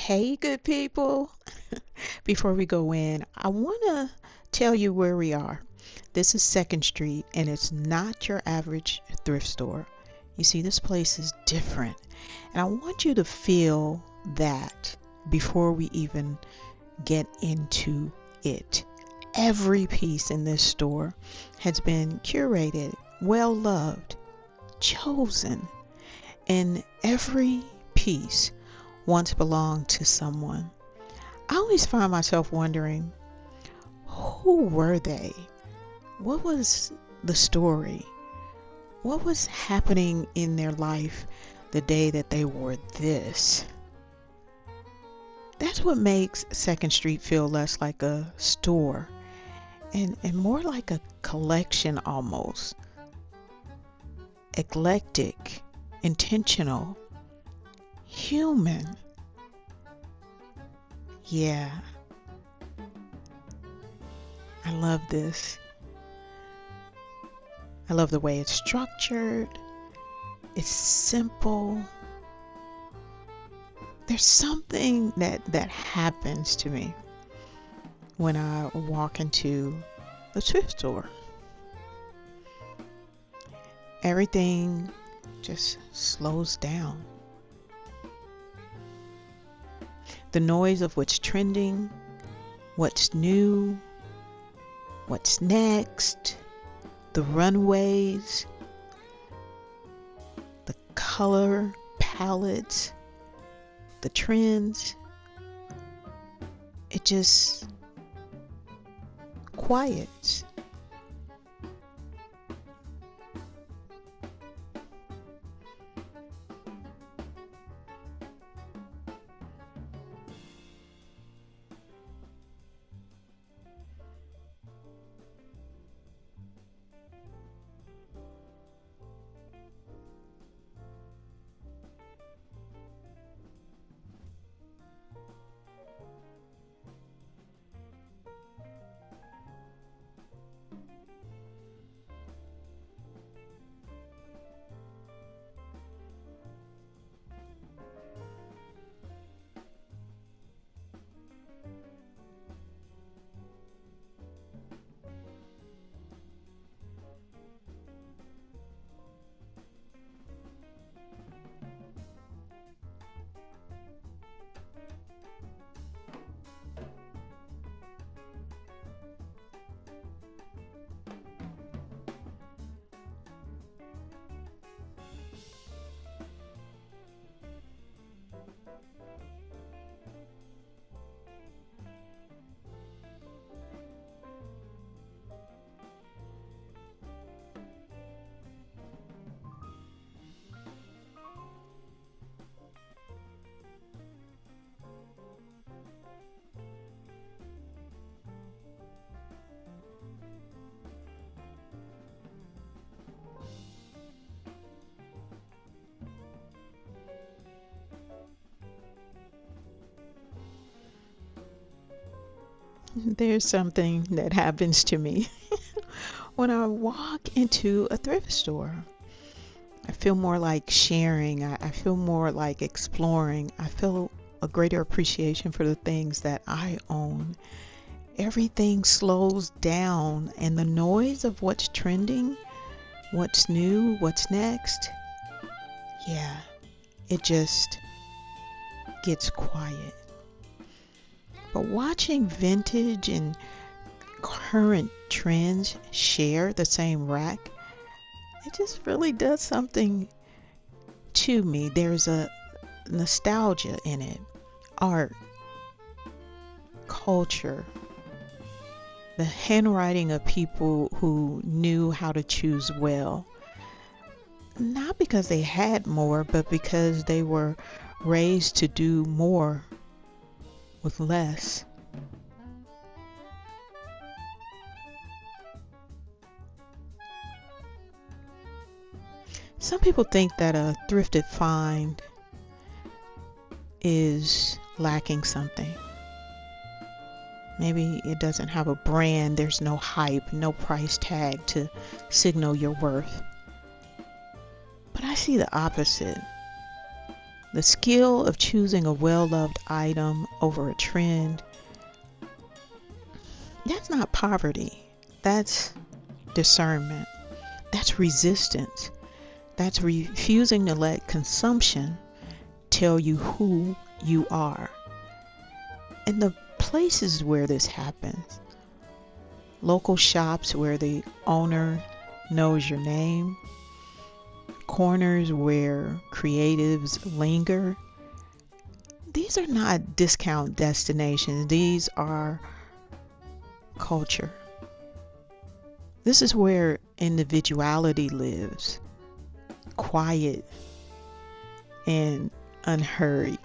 Hey, good people. Before we go in, I want to tell you where we are. This is 2nd Street, and it's not your average thrift store. You see, this place is different. And I want you to feel that before we even get into it. Every piece in this store has been curated, well loved, chosen, and every piece once belonged to someone. I always find myself wondering, who were they? What was the story? What was happening in their life the day that they wore this? That's what makes 2nd Street feel less like a store and more like a collection almost. Eclectic, intentional, human. Yeah, I love this. I love the way it's structured. It's simple. There's something that happens to me when I walk into a thrift store. Everything just slows down. The noise of what's trending, what's new, what's next, the runways, the color palettes, the trends. It just quiets. There's something that happens to me when I walk into a thrift store. I feel more like sharing. I feel more like exploring. I feel a greater appreciation for the things that I own. Everything slows down, and the noise of what's trending, what's new, what's next, yeah, it just gets quiet. But watching vintage and current trends share the same rack, it just really does something to me. There's a nostalgia in it. Art, culture, the handwriting of people who knew how to choose well. Not because they had more, but because they were raised to do more with less. Some people think that a thrifted find is lacking something. Maybe it doesn't have a brand, there's no hype, no price tag to signal your worth. But I see the opposite. The skill of choosing a well-loved item over a trend, that's not poverty. That's discernment. That's resistance. That's refusing to let consumption tell you who you are. And the places where this happens, local shops where the owner knows your name, corners where creatives linger, these are not discount destinations. These are culture. This is where individuality lives, quiet and unhurried.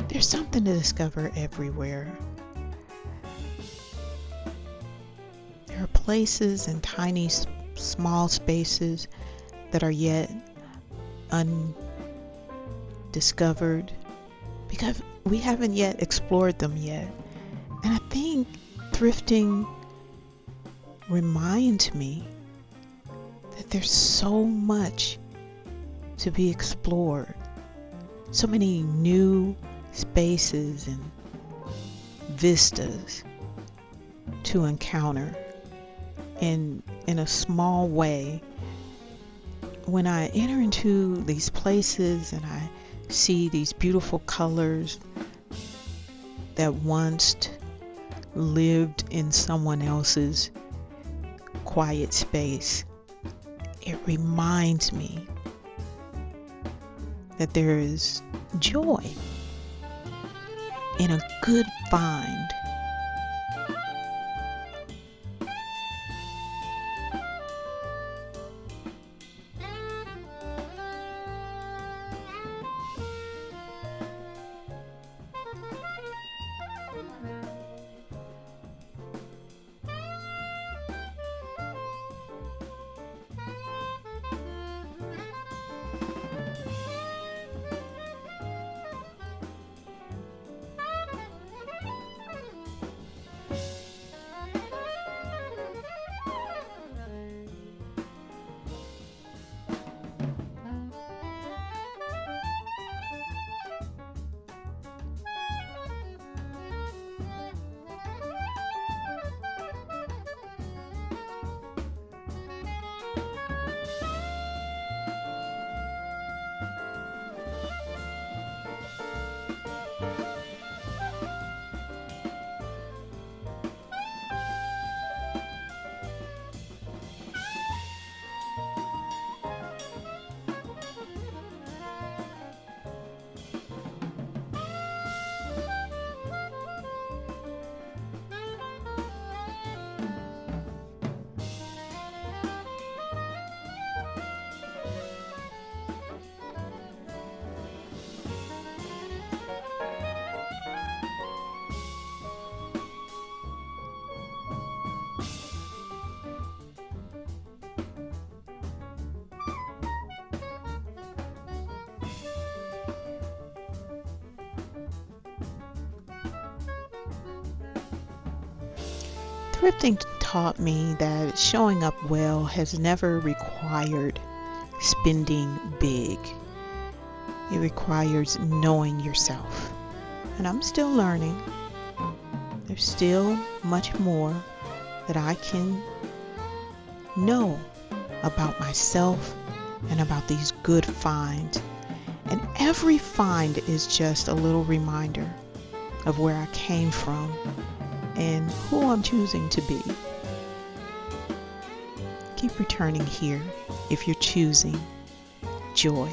There's something to discover everywhere. There are places and tiny, small spaces that are yet undiscovered because we haven't yet explored them yet. And I think thrifting reminds me that there's so much to be explored, so many new spaces and vistas to encounter. In a small way, when I enter into these places and I see these beautiful colors that once lived in someone else's quiet space, it reminds me that there is joy in a good find. Thrifting taught me that showing up well has never required spending big. It requires knowing yourself. And I'm still learning. There's still much more that I can know about myself and about these good finds. And every find is just a little reminder of where I came from and who I'm choosing to be. Keep returning here if you're choosing joy.